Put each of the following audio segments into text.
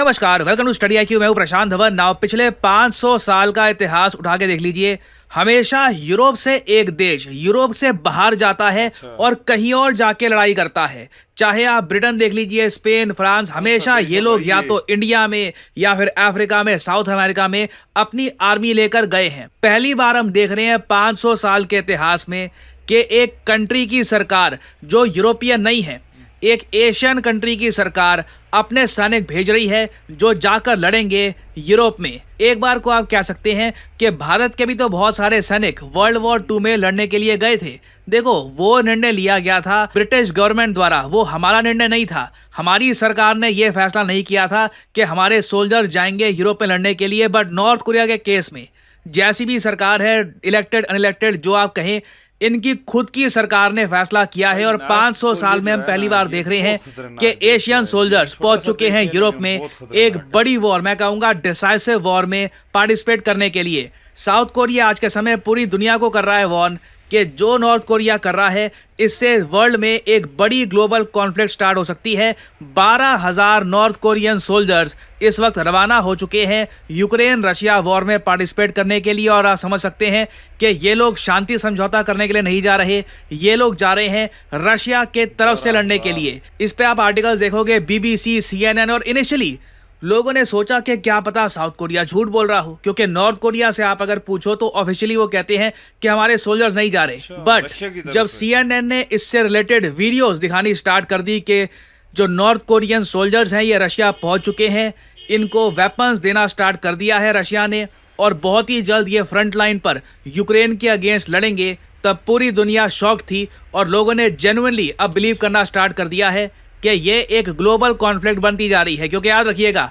नमस्कार, welcome to study IQ। मैं हूं प्रशांत धवन। नाउ पिछले 500 साल का इतिहास उठा के देख लीजिए। हमेशा यूरोप से एक देश यूरोप से बाहर जाता है और कहीं और जाके लड़ाई करता है। चाहे आप ब्रिटेन देख लीजिए, स्पेन, फ्रांस, हमेशा ये लोग या तो इंडिया में या फिर अफ्रीका में, साउथ अमेरिका में अपनी आर्मी लेकर गए हैं। पहली बार हम देख रहे हैं 500 साल के इतिहास में कि एक कंट्री की सरकार जो यूरोपियन नहीं है, एक एशियन कंट्री की सरकार अपने सैनिक भेज रही है जो जाकर लड़ेंगे यूरोप में। एक बार को आप कह सकते हैं कि भारत के भी तो बहुत सारे सैनिक वर्ल्ड वॉर 2 में लड़ने के लिए गए थे। देखो, वो निर्णय लिया गया था ब्रिटिश गवर्नमेंट द्वारा, वो हमारा निर्णय नहीं था। हमारी सरकार ने यह फैसला नहीं किया था कि हमारे सोल्जर जाएंगे यूरोप में लड़ने के लिए। बट नॉर्थ कोरिया के केस में जैसी भी सरकार है, इलेक्टेड अनइलेक्टेड जो आप कहें, इनकी खुद की सरकार ने फैसला किया है। और 500 साल में हम पहली बार देख रहे हैं कि एशियन सोल्जर्स पहुंच चुके हैं यूरोप में एक बड़ी वॉर, मैं कहूंगा डिसाइसिव वॉर में पार्टिसिपेट करने के लिए। साउथ कोरिया आज के समय पूरी दुनिया को कर रहा है वॉर्न कि जो नॉर्थ कोरिया कर रहा है, इससे वर्ल्ड में एक बड़ी ग्लोबल कॉन्फ्लिक्ट स्टार्ट हो सकती है। 12,000 नॉर्थ कोरियन सोल्जर्स इस वक्त रवाना हो चुके हैं यूक्रेन रशिया वॉर में पार्टिसिपेट करने के लिए। और आप समझ सकते हैं कि ये लोग शांति समझौता करने के लिए नहीं जा रहे, ये लोग जा रहे हैं रशिया के तरफ से लड़ने के लिए। इस पे आप आर्टिकल्स देखोगे BBC, CNN, और इनिशियली लोगों ने सोचा कि क्या पता साउथ कोरिया झूठ बोल रहा हो, क्योंकि नॉर्थ कोरिया से आप अगर पूछो तो ऑफिशियली वो कहते हैं कि हमारे सोल्जर्स नहीं जा रहे। बट जब CNN ने इससे रिलेटेड वीडियोस दिखानी स्टार्ट कर दी कि जो नॉर्थ कोरियन सोल्जर्स हैं ये रशिया पहुंच चुके हैं, इनको वेपन्स देना स्टार्ट कर दिया है रशिया ने, और बहुत ही जल्द ये फ्रंट लाइन पर यूक्रेन के अगेंस्ट लड़ेंगे, तब पूरी दुनिया शॉक थी और लोगों ने जेन्युइनली अब बिलीव करना स्टार्ट कर दिया है कि ये एक ग्लोबल कॉन्फ्लिक्ट बनती जा रही है। क्योंकि याद रखिएगा,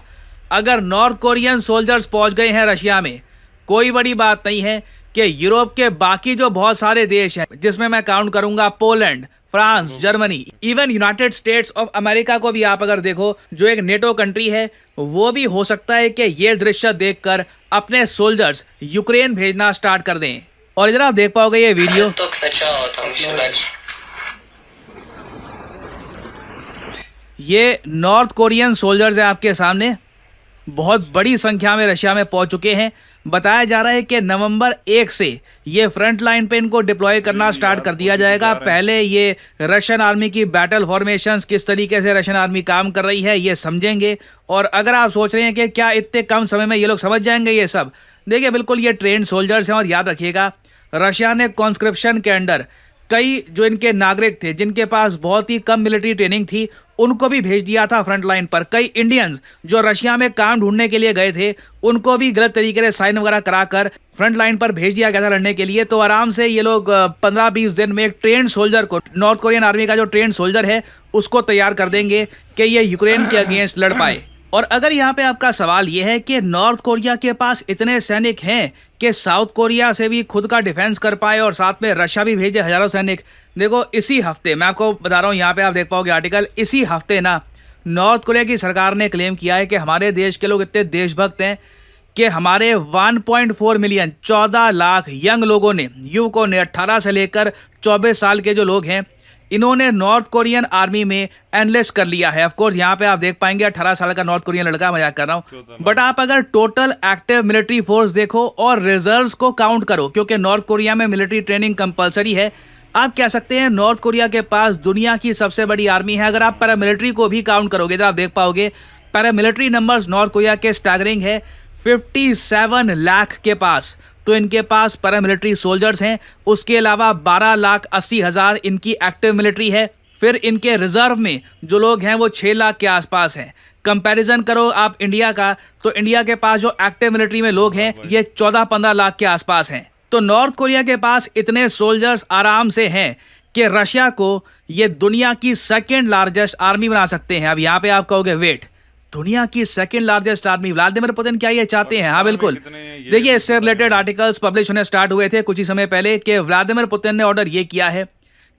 अगर नॉर्थ कोरियन सोल्जर्स पहुंच गए हैं रशिया में, कोई बड़ी बात नहीं है कि यूरोप के बाकी जो बहुत सारे देश हैं, जिसमें मैं काउंट करूंगा Poland, France, Germany, even United states of America को भी आप अगर देखो, जो एक नेटो कंट्री है, वो भी हो सकता है कि ये दृश्य देखकर अपने सोल्जर्स यूक्रेन भेजना स्टार्ट कर दें। और इधर आप देख पाओगे ये वीडियो, ये नॉर्थ कोरियन सोल्जर्स हैं आपके सामने, बहुत बड़ी संख्या में रशिया में पहुंच चुके हैं। बताया जा रहा है कि नवंबर 1 से ये फ्रंट लाइन पे इनको डिप्लॉय करना स्टार्ट कर दिया जाएगा। पहले ये रशियन आर्मी की बैटल फॉर्मेशंस, किस तरीके से रशियन आर्मी काम कर रही है, ये समझेंगे। और अगर आप सोच रहे हैं कि क्या इतने कम समय में ये लोग समझ जाएंगे ये सब, देखिए बिल्कुल ये ट्रेंड सोल्जर्स हैं। और याद रखिएगा, रशिया ने कॉन्स्क्रिप्शन के अंडर कई जो इनके नागरिक थे जिनके पास बहुत ही कम मिलिट्री ट्रेनिंग थी, उनको भी भेज दिया था फ्रंट लाइन पर। कई इंडियंस जो रशिया में काम ढूंढने के लिए गए थे, उनको भी गलत तरीके से साइन वगैरह कराकर फ्रंट लाइन पर भेज दिया गया था लड़ने के लिए। तो आराम से ये लोग 15-20 दिन में एक ट्रेंड सोल्जर को, नॉर्थ कोरियन आर्मी का जो ट्रेंड सोल्जर है, उसको तैयार कर देंगे कि ये यूक्रेन के अगेंस्ट लड़ पाए। और अगर यहाँ पे आपका सवाल ये है कि नॉर्थ कोरिया के पास इतने सैनिक हैं कि साउथ कोरिया से भी खुद का डिफेंस कर पाए और साथ में रशिया भी भेजे हजारों सैनिक, देखो इसी हफ्ते मैं आपको बता रहा हूँ, यहाँ पे आप देख पाओगे आर्टिकल, इसी हफ्ते ना नॉर्थ कोरिया की सरकार ने क्लेम किया है कि हमारे देश के लोग इतने देशभक्त हैं कि हमारे 1.4 मिलियन 14 लाख यंग लोगों ने, युवकों ने, 18 से लेकर 24 साल के जो लोग हैं, इन्होंने नॉर्थ कोरियन आर्मी में एनलिस्ट कर लिया है। ऑफ कोर्स यहाँ पे आप देख पाएंगे 18 साल का नॉर्थ कोरियन लड़का, मजाक कर रहा हूँ। बट आप अगर टोटल एक्टिव मिलिट्री फोर्स देखो और रिजर्व्स को काउंट करो, क्योंकि नॉर्थ कोरिया में मिलिट्री ट्रेनिंग कंपलसरी है, आप कह सकते हैं नॉर्थ कोरिया के पास दुनिया की सबसे बड़ी आर्मी है। अगर आप पैरामिलिट्री को भी काउंट करोगे तो आप देख पाओगे पैरामिलिट्री नंबर्स नॉर्थ कोरिया के स्टैगरिंग है, 57 लाख के पास तो इनके पास पैरामिलिट्री सोल्जर्स हैं। उसके अलावा 12,80,000 इनकी एक्टिव मिलिट्री है। फिर इनके रिजर्व में जो लोग हैं वो 6 लाख के आसपास हैं। कंपैरिजन करो आप इंडिया का, तो इंडिया के पास जो एक्टिव मिलिट्री में लोग हैं ये 14-15 लाख के आसपास हैं। तो नॉर्थ कोरिया के पास इतने सोल्जर्स आराम से हैं कि रशिया को ये दुनिया की सेकेंड लार्जेस्ट आर्मी बना सकते हैं। अब यहाँ पे आप कहोगे वेट, दुनिया की second largest army, Vladimir Putin क्या ये चाहते हैं? हाँ बिल्कुल। देखिए, इससे रिलेटेड आर्टिकल्स पब्लिश होने स्टार्ट हुए थे कुछ ही समय पहले कि व्लादिमीर पुतिन ने ऑर्डर ये किया है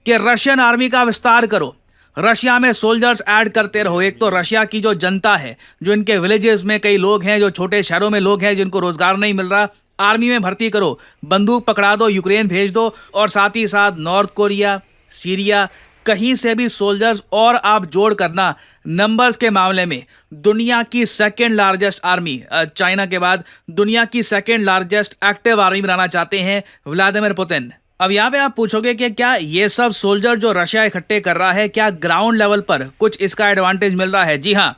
कि रशियन आर्मी का विस्तार करो, रशिया में सोल्जर्स ऐड करते रहो। एक तो रशिया की जो जनता है, जो इनके विलेजेस में कई लोग हैं, जो छोटे शहरों में लोग हैं जिनको रोजगार नहीं मिल रहा, आर्मी में भर्ती करो, बंदूक पकड़ा दो, यूक्रेन भेज दो। और साथ ही साथ नॉर्थ कोरिया, सीरिया, कहीं से भी सोल्जर्स और आप जोड़ करना, नंबर्स के मामले में दुनिया की सेकेंड लार्जेस्ट आर्मी, चाइना के बाद दुनिया की सेकेंड लार्जेस्ट एक्टिव आर्मी बनाना चाहते हैं व्लादिमीर पुतिन। अब यहाँ पे आप पूछोगे कि क्या ये सब सोल्जर जो रशिया इकट्ठे कर रहा है, क्या ग्राउंड लेवल पर कुछ इसका एडवांटेज मिल रहा है? जी हाँ,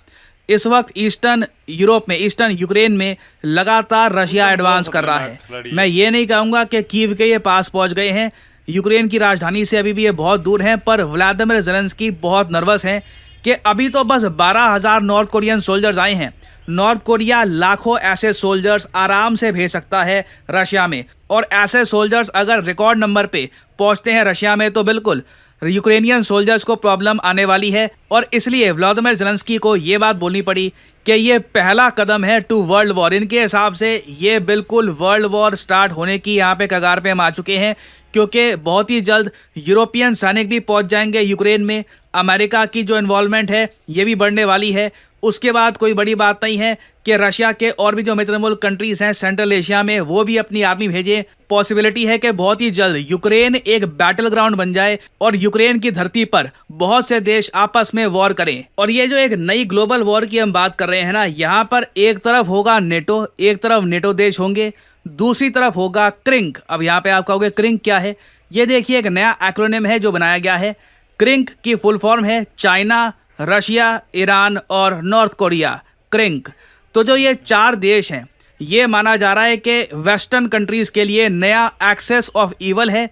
इस वक्त ईस्टर्न यूरोप में, ईस्टर्न यूक्रेन में लगातार रशिया एडवांस कर रहा है। मैं ये नहीं कहूँगा कि कीव के ये पास पहुँच गए हैं, यूक्रेन की राजधानी से अभी भी ये बहुत दूर हैं, पर व्लादिमीर ज़ेलेंस्की बहुत नर्वस हैं कि अभी तो बस 12,000 नॉर्थ कोरियन सोल्जर्स आए हैं। नॉर्थ कोरिया लाखों ऐसे सोल्जर्स आराम से भेज सकता है रशिया में, और ऐसे सोल्जर्स अगर रिकॉर्ड नंबर पे पहुंचते हैं रशिया में तो बिल्कुल यूक्रेनियन सोल्जर्स को प्रॉब्लम आने वाली है। और इसलिए व्लादिमीर ज़ेलेंस्की को ये बात बोलनी पड़ी कि ये पहला कदम है टू वर्ल्ड वॉर। इनके हिसाब से ये बिल्कुल वर्ल्ड वॉर स्टार्ट होने की यहाँ पे कगार पे हम आ चुके हैं, क्योंकि बहुत ही जल्द यूरोपियन सैनिक भी पहुंच जाएंगे यूक्रेन में। अमेरिका की जो इन्वॉल्वमेंट है ये भी बढ़ने वाली है। उसके बाद कोई बड़ी बात नहीं है कि रशिया के और भी जो मित्र मुल्क कंट्रीज़ हैं सेंट्रल एशिया में, वो भी अपनी आर्मी भेजें। पॉसिबिलिटी है कि बहुत ही जल्द यूक्रेन एक बैटल ग्राउंड बन जाए और यूक्रेन की धरती पर बहुत से देश आपस में वॉर करें। और ये जो एक नई ग्लोबल वॉर की हम बात कर रहे हैं ना, यहाँ पर एक तरफ होगा नेटो, एक तरफ नेटो देश होंगे, दूसरी तरफ होगा क्रिंक। अब यहाँ पे आप कहोगे क्रिंक क्या है? ये देखिए, एक नया एक्रोनिम है जो बनाया गया है। क्रिंक की फुल फॉर्म है चाइना, रशिया, ईरान और नॉर्थ कोरिया, क्रिंक। तो जो ये 4 देश हैं, ये माना जा रहा है कि वेस्टर्न कंट्रीज़ के लिए नया एक्सेस ऑफ ईवल है।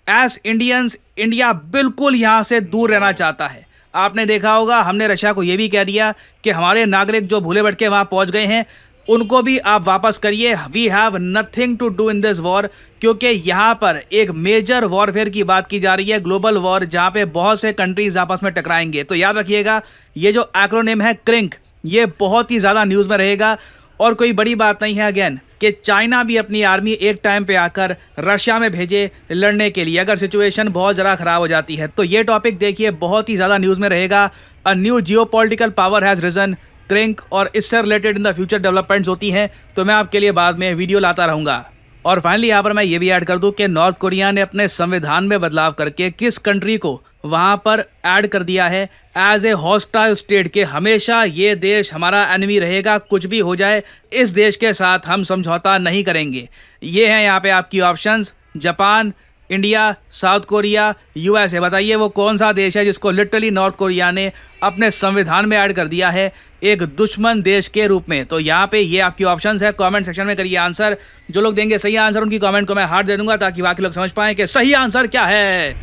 एज इंडियंस, इंडिया बिल्कुल यहाँ से दूर रहना चाहता है। आपने देखा होगा, हमने रशिया को ये भी कह दिया कि हमारे नागरिक जो भूले भटके वहाँ पहुँच गए हैं, उनको भी आप वापस करिए। We have nothing to do in this war, क्योंकि यहाँ पर एक मेजर वॉरफेयर की बात की जा रही है, ग्लोबल वॉर, जहाँ पे बहुत से कंट्रीज आपस में टकराएंगे। तो याद रखिएगा, ये जो एक्रोनिम है क्रिंक, ये बहुत ही ज़्यादा न्यूज़ में रहेगा। और कोई बड़ी बात नहीं है अगेन कि चाइना भी अपनी आर्मी एक टाइम पे आकर रशिया में भेजे लड़ने के लिए, अगर सिचुएशन बहुत ज़रा ख़राब हो जाती है। तो ये टॉपिक देखिए बहुत ही ज़्यादा न्यूज़ में रहेगा। A new geopolitical power has risen, CRINK, और इससे related in the future developments होती हैं तो मैं आपके लिए बाद में वीडियो लाता रहूँगा। और फाइनली यहाँ पर मैं ये भी ऐड कर दूँ कि नॉर्थ कोरिया ने अपने संविधान में बदलाव करके किस कंट्री को वहाँ पर ऐड कर दिया है एज ए हॉस्टाइल स्टेट, के हमेशा ये देश हमारा एनिमी रहेगा, कुछ भी हो जाए इस देश के साथ हम समझौता नहीं करेंगे। ये हैं यहाँ पे आपकी options, Japan, India, south Korea, USA. बताइए वो कौन सा देश है जिसको लिटरली नॉर्थ कोरिया ने अपने संविधान में ऐड कर दिया है एक दुश्मन देश के रूप में? तो यहाँ पे ये आपकी ऑप्शंस है। कमेंट सेक्शन में करिए आंसर। जो लोग देंगे सही आंसर, उनकी कमेंट को मैं हार्ट दे दूंगा ताकि बाकी लोग समझ पाएं कि सही आंसर क्या है।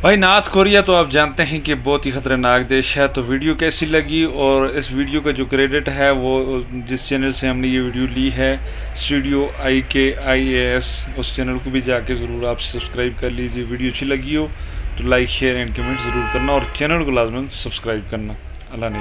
भाई नॉर्थ कोरिया तो आप जानते हैं कि बहुत ही ख़तरनाक देश है। तो वीडियो कैसी लगी, और इस वीडियो का जो क्रेडिट है वो जिस चैनल से हमने ये वीडियो ली है, स्टूडियो IKIAS, उस चैनल को भी जाके ज़रूर आप सब्सक्राइब कर लीजिए। वीडियो अच्छी लगी हो तो लाइक, शेयर एंड कमेंट ज़रूर करना, और चैनल को लाजमन सब्सक्राइब करना। अल्लाह ने